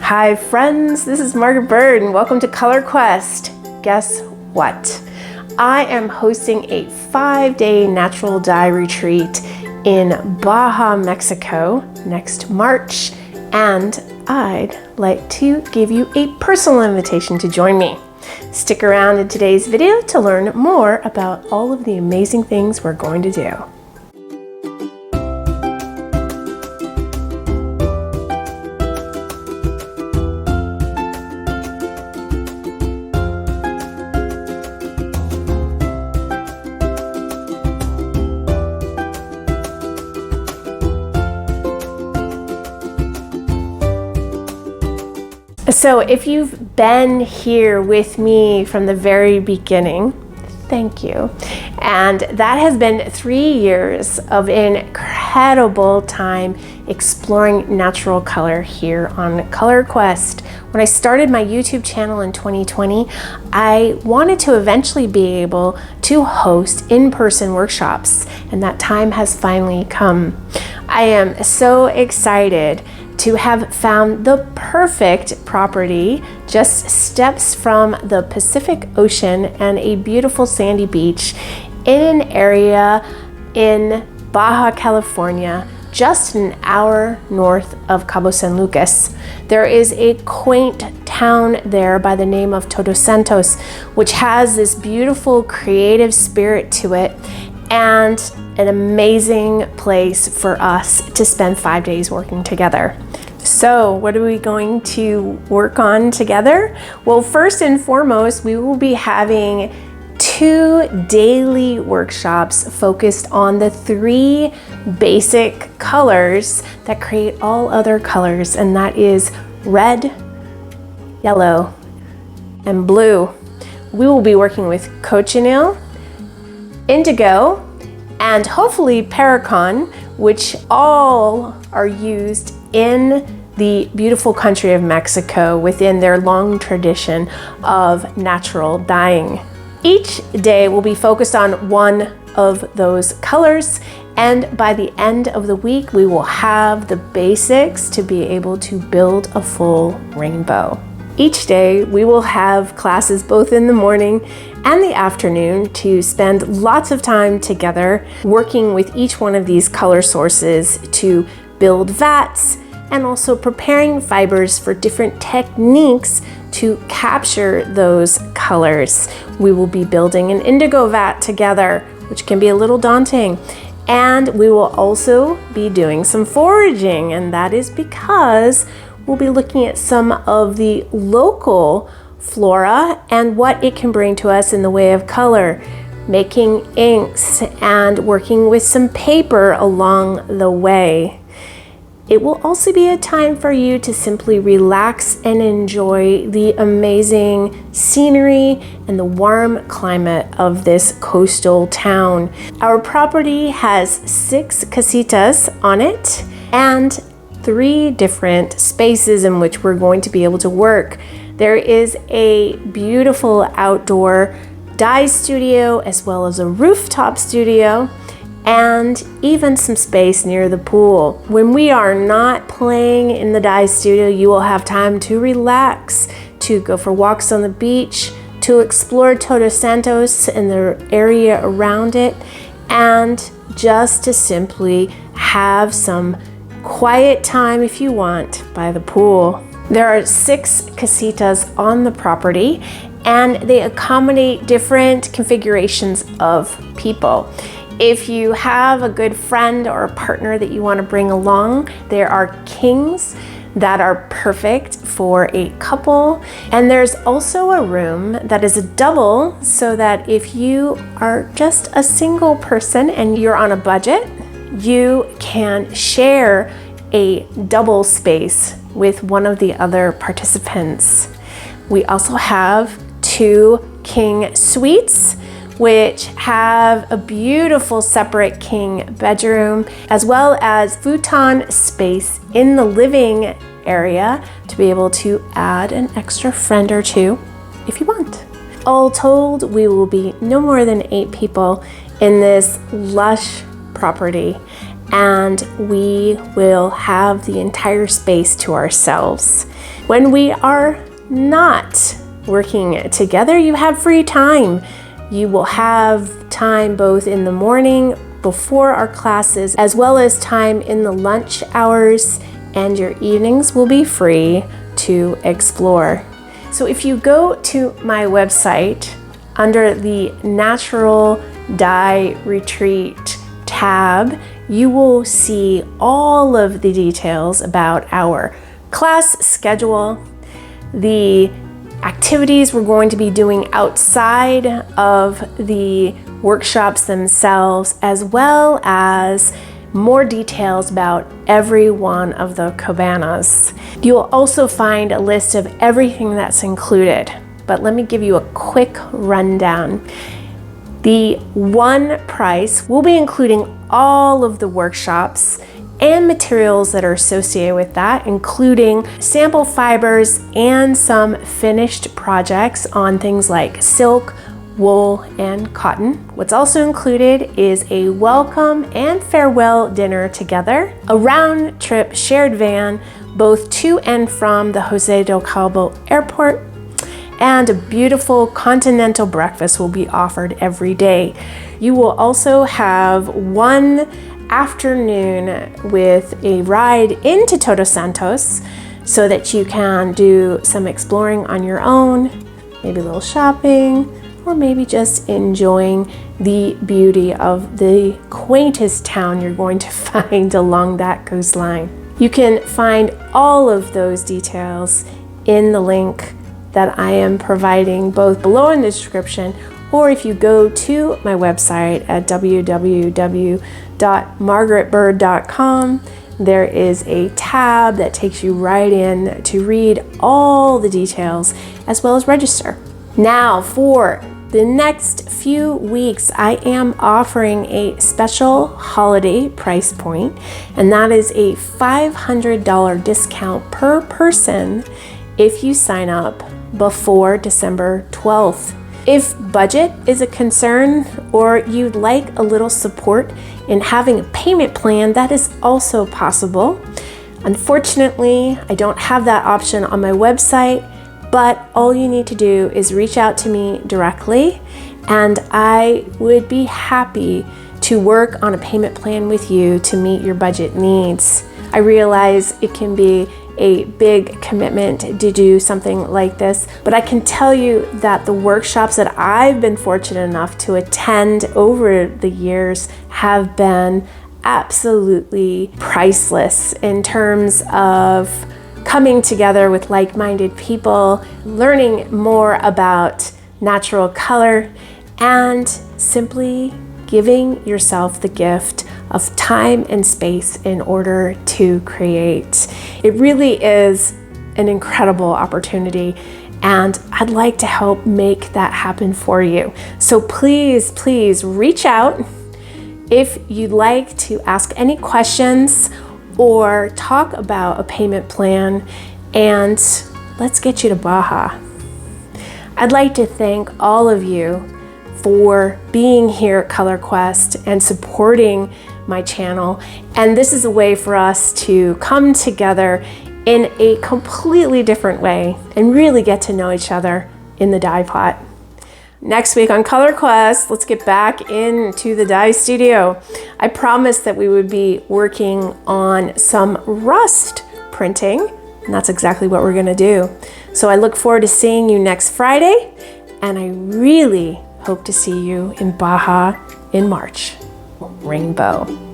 Hi friends, this is Margaret Byrd and welcome to Color Quest. Guess what? I am hosting a 5-day natural dye retreat in Baja, Mexico next March, and I'd like to give you a personal invitation to join me. Stick around in today's video to learn more about all of the amazing things we're going to do. So if you've been here with me from the very beginning, thank you. And that has been 3 years of incredible time exploring natural color here on Color Quest. When I started my YouTube channel in 2020, I wanted to eventually be able to host in-person workshops, and that time has finally come. I am so excited to have found the perfect property just steps from the Pacific Ocean and a beautiful sandy beach in an area in Baja California, just an hour north of Cabo San Lucas. There is a quaint town there by the name of Todos Santos, which has this beautiful creative spirit to it and an amazing place for us to spend 5 days working together. So what are we going to work on together? Well, first and foremost, we will be having 2 daily workshops focused on the 3 basic colors that create all other colors, and that is red, yellow, and blue. We will be working with cochineal, indigo, and hopefully pericon, which all are used in the beautiful country of Mexico within their long tradition of natural dyeing. Each day will be focused on one of those colors, and by the end of the week we will have the basics to be able to build a full rainbow. Each day we will have classes both in the morning and the afternoon to spend lots of time together working with each one of these color sources to build vats and also preparing fibers for different techniques to capture those colors. We will be building an indigo vat together, which can be a little daunting. And we will also be doing some foraging, and that is because we'll be looking at some of the local flora and what it can bring to us in the way of color, making inks and working with some paper along the way. It will also be a time for you to simply relax and enjoy the amazing scenery and the warm climate of this coastal town. Our property has 6 casitas on it and 3 different spaces in which we're going to be able to work. There is a beautiful outdoor dye studio as well as a rooftop studio, and even some space near the pool. When we are not playing in the dye studio, you will have time to relax, to go for walks on the beach, to explore Todos Santos and the area around it, and just to simply have some quiet time if you want by the pool. There are 6 casitas on the property, and they accommodate different configurations of people. If you have a good friend or a partner that you want to bring along, there are kings that are perfect for a couple. And there's also a room that is a double, so that if you are just a single person and you're on a budget, you can share a double space with one of the other participants. We also have 2 king suites, which have a beautiful separate king bedroom, as well as futon space in the living area to be able to add an extra friend or 2 if you want. All told, we will be no more than 8 people in this lush property, and we will have the entire space to ourselves. When we are not working together, you have free time. You will have time both in the morning before our classes, as well as time in the lunch hours, and your evenings will be free to explore. So if you go to my website under the Natural Dye Retreat tab, you will see all of the details about our class schedule, the activities we're going to be doing outside of the workshops themselves, as well as more details about every one of the cabanas. You'll also find a list of everything that's included, but let me give you a quick rundown. The one price will be including all of the workshops and materials that are associated with that, including sample fibers and some finished projects on things like silk, wool, and cotton. What's also included is a welcome and farewell dinner together, a round trip shared van both to and from the Jose del Cabo airport, and a beautiful continental breakfast will be offered every day. You will also have one afternoon with a ride into Todos Santos so that you can do some exploring on your own, maybe a little shopping, or maybe just enjoying the beauty of the quaintest town you're going to find along that coastline. You can find all of those details in the link that I am providing both below in the description, or if you go to my website at www.margaretbyrd.com, there is a tab that takes you right in to read all the details as well as register. Now, for the next few weeks, I am offering a special holiday price point, and that is a $500 discount per person if you sign up before December 12th. If budget is a concern or you'd like a little support in having a payment plan, that is also possible. Unfortunately, I don't have that option on my website, but all you need to do is reach out to me directly, and I would be happy to work on a payment plan with you to meet your budget needs. I realize it can be a big commitment to do something like this, but I can tell you that the workshops that I've been fortunate enough to attend over the years have been absolutely priceless in terms of coming together with like-minded people, learning more about natural color, and simply giving yourself the gift of time and space in order to create. It really is an incredible opportunity, and I'd like to help make that happen for you. So please, please reach out if you'd like to ask any questions or talk about a payment plan, and let's get you to Baja. I'd like to thank all of you for being here at Color Quest and supporting my channel. And this is a way for us to come together in a completely different way and really get to know each other in the dye pot. Next week on Color Quest, let's get back into the dye studio. I promised that we would be working on some rust printing, and that's exactly what we're gonna do. So I look forward to seeing you next Friday, and I really hope to see you in Baja in March. Rainbow.